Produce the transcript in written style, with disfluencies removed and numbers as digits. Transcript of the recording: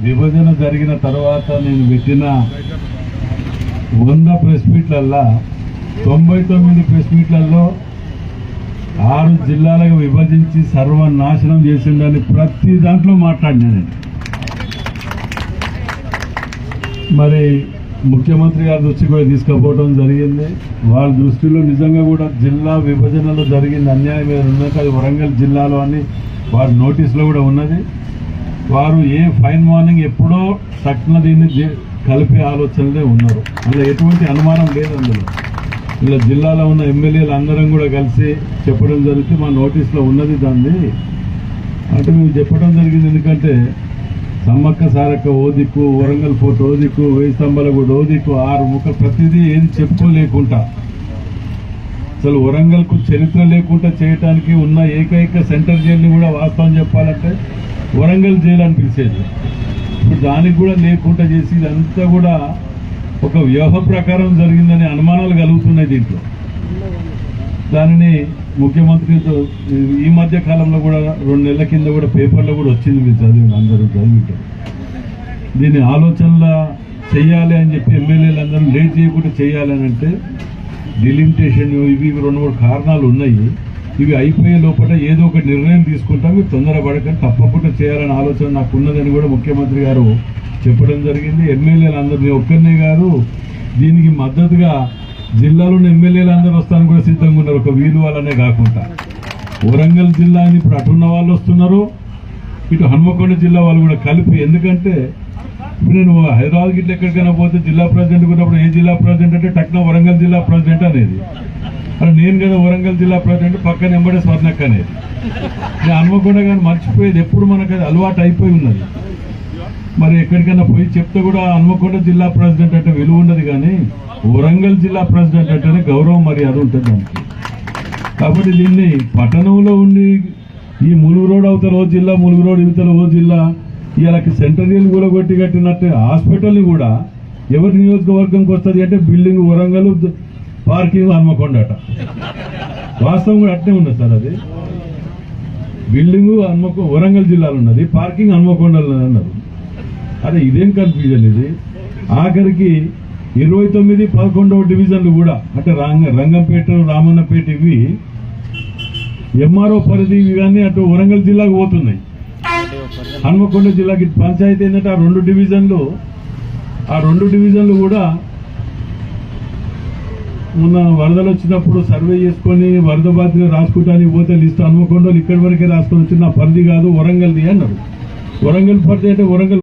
విభజన జరిగిన తర్వాత నేను పెట్టిన 100 ప్రెస్ మీట్లల్లో 99 ప్రెస్ మీట్లలో 6 జిల్లాలకు విభజించి సర్వనాశనం చేసిందని ప్రతి దాంట్లో మాట్లాడినా నేను. మరి ముఖ్యమంత్రి గారి దృష్టి కూడా తీసుకుపోవడం జరిగింది. వాళ్ళ దృష్టిలో నిజంగా కూడా జిల్లా విభజనలో జరిగింది అన్యాయం ఏదైనా అది వరంగల్ జిల్లాలో అని వారి నోటీసులో కూడా ఉన్నది. వారు ఫైన్ మార్నింగ్ ఎప్పుడో తక్షణ దీన్ని కలిపే ఆలోచనలే ఉన్నారు. అందులో ఎటువంటి అనుమానం లేదు. అందులో ఇలా జిల్లాలో ఉన్న ఎమ్మెల్యేలు అందరం కూడా కలిసి చెప్పడం జరిగితే మా నోటీసులో ఉన్నది దాన్ని అంటే మేము చెప్పడం జరిగింది. ఎందుకంటే సమ్మక్క సారక్క ఓ దిక్కు, వరంగల్ ఫోర్ట్ ఓ దిక్కు, 1000 స్తంభాల కూడా ఓ దిక్కు, 6 ముక్కలు ప్రతిదీ ఏది చెప్పుకోలేకుండా అసలు వరంగల్కు చరిత్ర లేకుండా చేయడానికి ఉన్న ఏకైక సెంట్రల్ జైలుని కూడా వాస్తవం చెప్పాలంటే వరంగల్ జైలు అని పిలిచేది. ఇప్పుడు దానికి కూడా లేకుండా చేసి ఇదంతా కూడా ఒక వ్యూహ ప్రకారం జరిగిందనే అనుమానాలు కలుగుతున్నాయి దీంట్లో. దానిని ముఖ్యమంత్రితో ఈ మధ్య కాలంలో కూడా 2 నెలల కింద కూడా పేపర్లో కూడా వచ్చింది. మీరు చదివి అందరూ చదివింటారు. దీన్ని ఆలోచనల చెయ్యాలి అని చెప్పి ఎమ్మెల్యేలు అందరూ లేట్ చేయకుండా చేయాలని అంటే డిలిమిటేషన్ ఇవి 2-3 కారణాలు ఉన్నాయి. ఇవి అయిపోయే లోపల ఏదో ఒక నిర్ణయం తీసుకుంటాం. మీరు తొందరపడకండి, తప్పకుండా చేయాలనే ఆలోచన నాకు ఉన్నదని కూడా ముఖ్యమంత్రి గారు చెప్పడం జరిగింది. ఎమ్మెల్యేలు అందరూ ఒక్కరినే కాదు దీనికి మద్దతుగా జిల్లాలోని ఎమ్మెల్యేలు అందరూ వస్తాను కూడా సిద్ధంగా ఉన్నారు. ఒక వీలు వాళ్ళనే కాకుండా వరంగల్ జిల్లా అని ఇప్పుడు అటున్న వాళ్ళు వస్తున్నారు, ఇటు హన్మకొండ జిల్లా వాళ్ళు కూడా కలిపి. ఎందుకంటే ఇప్పుడు నేను హైదరాబాద్ గిట్ల ఎక్కడికైనా పోతే జిల్లా ప్రెసిడెంట్ ఉన్నప్పుడు ఏ జిల్లా ప్రెసిడెంట్ అంటే టక్న వరంగల్ జిల్లా ప్రెసిడెంట్ అనేది. అలా నేను కదా వరంగల్ జిల్లా ప్రెసిడెంట్, పక్కన ఎంబడే స్వర్ణక్క అనేది. నేను హన్మకొండ కానీ మర్చిపోయేది ఎప్పుడు మనకు అది అలవాటు అయిపోయి ఉన్నది. మరి ఎక్కడికైనా పోయి చెప్తే కూడా హన్మకొండ జిల్లా ప్రెసిడెంట్ అంటే విలువ ఉండదు, కానీ వరంగల్ జిల్లా ప్రెసిడెంట్ అంటేనే గౌరవం మర్యాద ఉంటుంది దానికి. కాబట్టి దీన్ని పట్టణంలో ఉండి ఈ ములుగు రోడ్ అవతల ఓ జిల్లా, ములుగు రోడ్ ఇవతల ఓ జిల్లా, వీళ్ళకి సెంట్రల్ కూడా కొట్టి కట్టినట్టు హాస్పిటల్ని కూడా ఎవరి నియోజకవర్గంకి వస్తుంది అంటే బిల్డింగ్ వరంగల్, పార్కింగ్ హన్మకొండ అట. వాస్తవం కూడా అట్నే ఉన్నది సార్. అది బిల్డింగ్ వరంగల్ జిల్లాలో ఉన్నది, పార్కింగ్ హన్మకొండలో అన్నారు. అదే ఇదేం కన్ఫ్యూజన్ ఇది. ఆఖరికి 29, 11వ డివిజన్లు కూడా అంటే రంగంపేట, రామన్నపేట ఇవి ఎంఆర్ఓ పరిధి ఇవన్నీ అటు వరంగల్ జిల్లాకు పోతున్నాయి. హన్మకొండ జిల్లాకి పంచాయతీ ఏంటంటే ఆ 2 డివిజన్లు కూడా మొన్న వరదలు వచ్చినప్పుడు సర్వే చేసుకొని వరద బాధితులు రాసుకుంటానికి పోతే లిస్ట్ హన్మకొండలు ఇక్కడి వరకే రాసుకొని వచ్చి నా పరిధి కాదు వరంగల్ది అన్నారు. వరంగల్ పరిధి అంటే వరంగల్